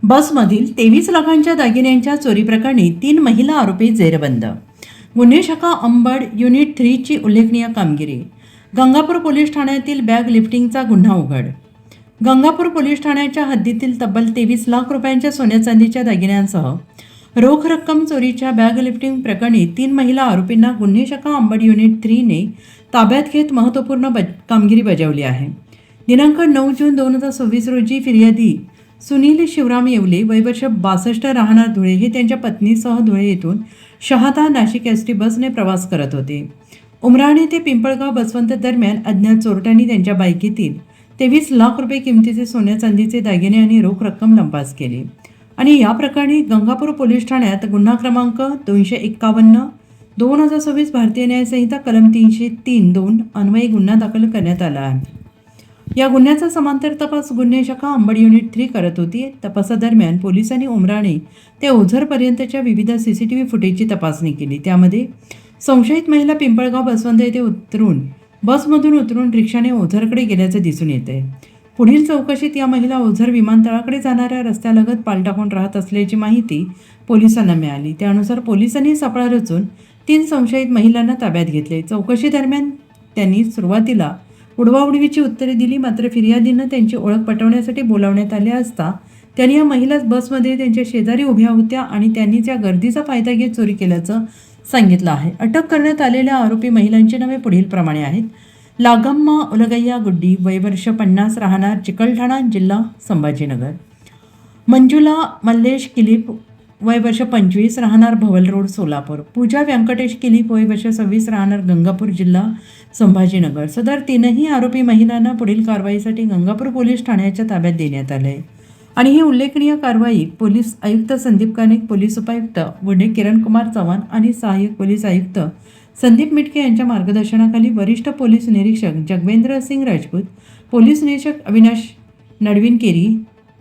बसमधील 23 लाखांच्या दागिन्यांच्या चोरीप्रकरणी 3 महिला आरोपी जेरबंद. गुन्हे शाखा अंबड युनिट 3 ची उल्लेखनीय कामगिरी. गंगापूर पोलीस ठाण्यातील बॅग लिफ्टिंगचा गुन्हा उघड. गंगापूर पोलीस ठाण्याच्या हद्दीतील तब्बल 23 लाख रुपयांच्या सोन्या चांदीच्या दागिन्यांसह रोख रक्कम चोरीच्या बॅग लिफ्टिंग प्रकरणी 3 महिला आरोपींना गुन्हे शाखा अंबड युनिट 3 ने ताब्यात घेत महत्त्वपूर्ण कामगिरी बजावली आहे. दिनांक 9 जून 2026 रोजी फिर्यादी सुनील शिवराम येवले वय वर्ष 62 राहणार धुळे हे त्यांच्या पत्नीसह धुळे येथून शहादा नाशिक एस टी बसने प्रवास करत होते. उमराणे ते पिंपळगाव बसवंत दरम्यान अज्ञात चोरट्यांनी त्यांच्या बाईकीतील 23 लाख रुपये किमतीचे सोन्या चांदीचे दागिने आणि रोख रक्कम लंपास केली आणि या प्रकरणी गंगापूर पोलीस ठाण्यात गुन्हा क्रमांक 251/2026 भारतीय न्याय संहिता कलम 303(2) अन्वये गुन्हा दाखल करण्यात आला आहे. या गुन्ह्याचा समांतर तपास गुन्हे शाखा अंबड युनिट 3 करत होती. तपासादरम्यान पोलिसांनी उमराणे ते ओझरपर्यंतच्या विविध CCTV फुटेजची तपासणी केली. त्यामध्ये संशयित महिला पिंपळगाव बसवंत येथे बसमधून उतरून रिक्षाने ओझरकडे गेल्याचं दिसून येते. पुढील चौकशीत या महिला ओझर विमानतळाकडे जाणाऱ्या रस्त्यालगत पाल टाकून राहत असल्याची माहिती पोलिसांना मिळाली. त्यानुसार पोलिसांनी सापळा रचून 3 संशयित महिलांना ताब्यात घेतले. चौकशी दरम्यान त्यांनी सुरुवातीला उडवाउडवीची उत्तरे दिली. मात्र फिर्यादींना त्यांची ओळख पटवण्यासाठी बोलावण्यात आले असता त्यांनी या महिला बसमध्ये त्यांच्या शेजारी उभ्या होत्या आणि त्यांनी त्या गर्दीचा फायदा घेत चोरी केल्याचं सांगितलं आहे. अटक करण्यात आलेल्या आरोपी महिलांची नावे पुढील प्रमाणे आहेत. लागम्मा उलगय्या गुड्डी वय वर्ष 50 राहणार चिकलठाणा जिल्हा संभाजीनगर. मंजुला मल्लेश किलीप वय वर्ष 25 राहणार भवल रोड सोलापूर. पूजा व्यंकटेश किलीप वय वर्ष 26 राहणार गंगापूर जिल्हा संभाजीनगर. सदर 3ही आरोपी महिलांना पुढील कारवाईसाठी गंगापूर पोलीस ठाण्याच्या ताब्यात देण्यात आले आणि ही उल्लेखनीय कारवाई पोलीस आयुक्त संदीप कानिक, पोलीस उपायुक्त गुन्हे किरण कुमार चव्हाण आणि सहाय्यक पोलीस आयुक्त संदीप मिटके यांच्या मार्गदर्शनाखाली वरिष्ठ पोलीस निरीक्षक जगवेंद्र सिंग राजपूत, पोलीस निरीक्षक अविनाश नडविनकेरी,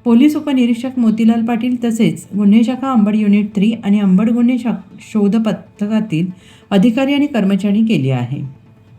पोलीस उपनिरीक्षक मोतीलाल पाटील तसेच गुन्हे शाखा अंबड युनिट 3 आणि अंबड गुन्हे शोध पथकातील अधिकारी आणि कर्मचारी केली आहे.